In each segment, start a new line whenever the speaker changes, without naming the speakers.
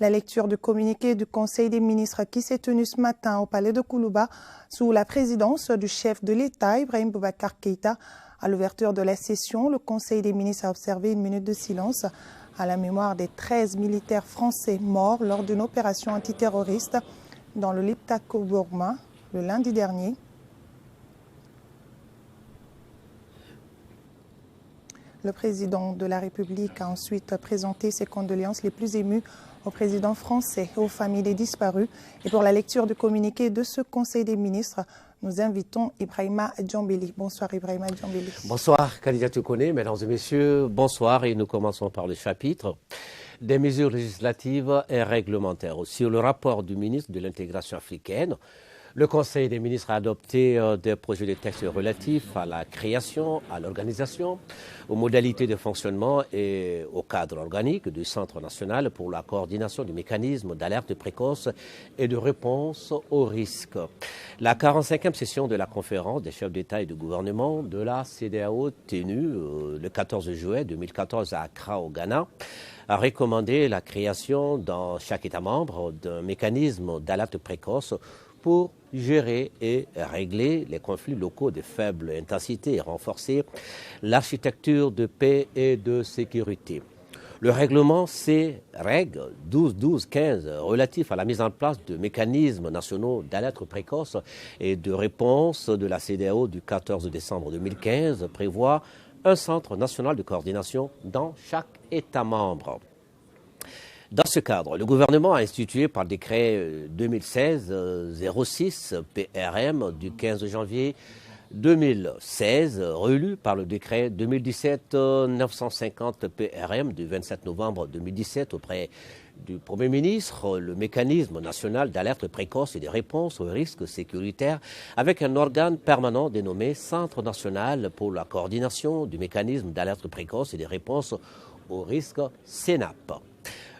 La lecture du communiqué du Conseil des ministres qui s'est tenu ce matin au palais de Koulouba sous la présidence du chef de l'État, Ibrahim Boubacar Keïta. À l'ouverture de la session, le Conseil des ministres a observé une minute de silence à la mémoire des 13 militaires français morts lors d'une opération antiterroriste dans le Liptako-Gourma le lundi dernier. Le président de la République a ensuite présenté ses condoléances les plus émues au président français et aux familles des disparus. Et pour la lecture du communiqué de ce Conseil des ministres, nous invitons Ibrahima Djambeli. Bonsoir Ibrahima Djambeli.
Bonsoir Khadija Toukoné, mesdames et messieurs, bonsoir et nous commençons par le chapitre des mesures législatives et réglementaires. Sur le rapport du ministre de l'intégration africaine, le Conseil des ministres a adopté des projets de textes relatifs à la création, à l'organisation, aux modalités de fonctionnement et au cadre organique du Centre national pour la coordination du mécanisme d'alerte précoce et de réponse aux risques. La 45e session de la conférence des chefs d'État et de gouvernement de la CEDEAO tenue le 14 juillet 2014 à Accra au Ghana a recommandé la création dans chaque État membre d'un mécanisme d'alerte précoce pour gérer et régler les conflits locaux de faible intensité et renforcer l'architecture de paix et de sécurité. Le règlement C-REG 12-12-15 relatif à la mise en place de mécanismes nationaux d'alerte précoce et de réponse de la CEDEAO du 14 décembre 2015 prévoit un centre national de coordination dans chaque État membre. Dans ce cadre, le gouvernement a institué par décret 2016-06 PRM du 15 janvier 2016, relu par le décret 2017-950 PRM du 27 novembre 2017 auprès du Premier ministre, le mécanisme national d'alerte précoce et de réponse aux risques sécuritaires avec un organe permanent dénommé Centre national pour la coordination du mécanisme d'alerte précoce et de réponse aux risques CNAP.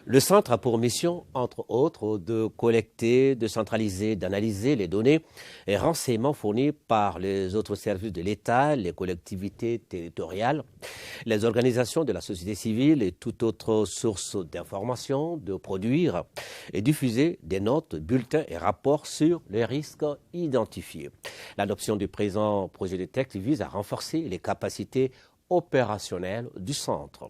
Le centre a pour mission, entre autres, de collecter, de centraliser, d'analyser les données et renseignements fournis par les autres services de l'État, les collectivités territoriales, les organisations de la société civile et toute autre source d'information, de produire et diffuser des notes, bulletins et rapports sur les risques identifiés. L'adoption du présent projet de texte vise à renforcer les capacités opérationnelles du centre.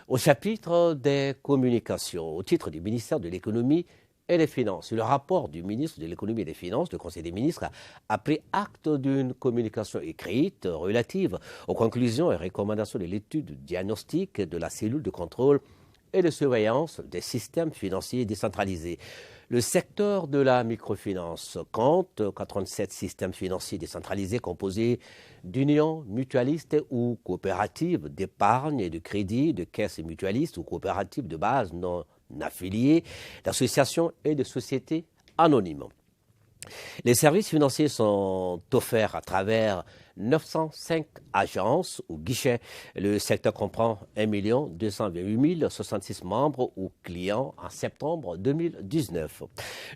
Au chapitre des communications, au titre du ministère de l'économie et des finances, le rapport du ministre de l'économie et des finances, le Conseil des ministres, a pris acte d'une communication écrite relative aux conclusions et recommandations de l'étude diagnostique de la cellule de contrôle et de surveillance des systèmes financiers décentralisés. Le secteur de la microfinance compte 87 systèmes financiers décentralisés composés d'unions mutualistes ou coopératives d'épargne et de crédit, de caisses mutualistes ou coopératives de base non affiliées, d'associations et de sociétés anonymes. Les services financiers sont offerts à travers 905 agences ou guichets. Le secteur comprend 1 228 066 membres ou clients en septembre 2019.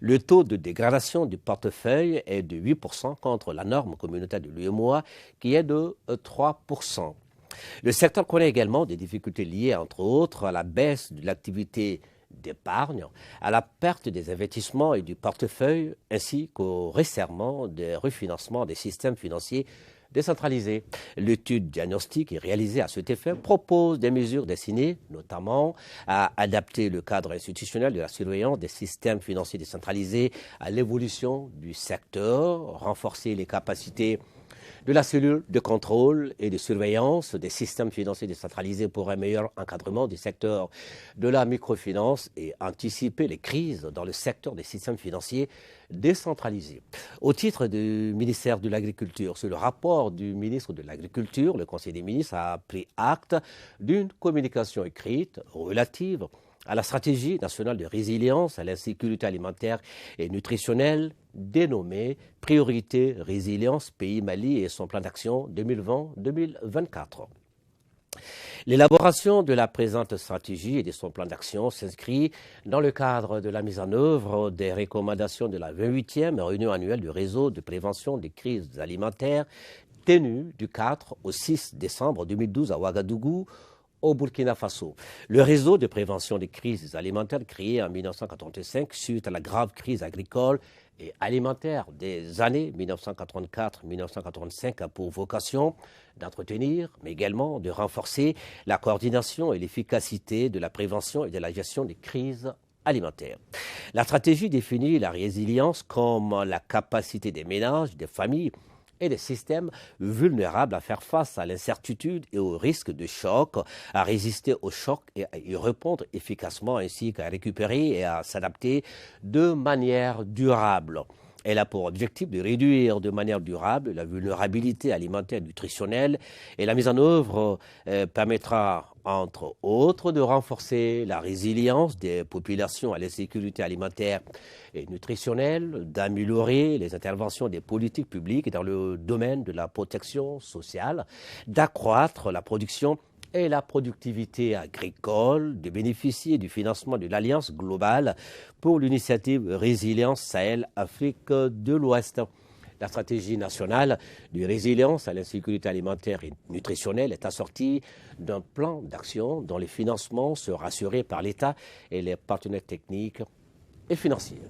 Le taux de dégradation du portefeuille est de 8% contre la norme communautaire de l'UEMOA qui est de 3%. Le secteur connaît également des difficultés liées, entre autres, à la baisse de l'activité d'épargne, à la perte des investissements et du portefeuille, ainsi qu'au resserrement des refinancements des systèmes financiers décentralisés. L'étude diagnostique réalisée à cet effet propose des mesures destinées notamment à adapter le cadre institutionnel de la surveillance des systèmes financiers décentralisés à l'évolution du secteur, renforcer les capacités de la cellule de contrôle et de surveillance des systèmes financiers décentralisés pour un meilleur encadrement du secteur de la microfinance et anticiper les crises dans le secteur des systèmes financiers décentralisés. Au titre du ministère de l'Agriculture, sur le rapport du ministre de l'Agriculture, le Conseil des ministres a pris acte d'une communication écrite relative à la stratégie nationale de résilience à l'insécurité alimentaire et nutritionnelle dénommée Priorité Résilience Pays Mali et son plan d'action 2020-2024. L'élaboration de la présente stratégie et de son plan d'action s'inscrit dans le cadre de la mise en œuvre des recommandations de la 28e réunion annuelle du réseau de prévention des crises alimentaires tenue du 4 au 6 décembre 2012 à Ouagadougou, au Burkina Faso. Le réseau de prévention des crises alimentaires créé en 1985 suite à la grave crise agricole et alimentaire des années 1984-1985 a pour vocation d'entretenir, mais également de renforcer la coordination et l'efficacité de la prévention et de la gestion des crises alimentaires. La stratégie définit la résilience comme la capacité des ménages, des familles et des systèmes vulnérables à faire face à l'incertitude et au risque de choc, à résister au choc et à y répondre efficacement, ainsi qu'à récupérer et à s'adapter de manière durable. Elle a pour objectif de réduire de manière durable la vulnérabilité alimentaire et nutritionnelle, et la mise en œuvre permettra, entre autres, de renforcer la résilience des populations à l'insécurité alimentaire et nutritionnelle, d'améliorer les interventions des politiques publiques dans le domaine de la protection sociale, d'accroître la production et la productivité agricole, de bénéficier du financement de l'Alliance globale pour l'initiative Résilience Sahel-Afrique de l'Ouest. La stratégie nationale de résilience à l'insécurité alimentaire et nutritionnelle est assortie d'un plan d'action dont les financements seront assurés par l'État et les partenaires techniques et financiers.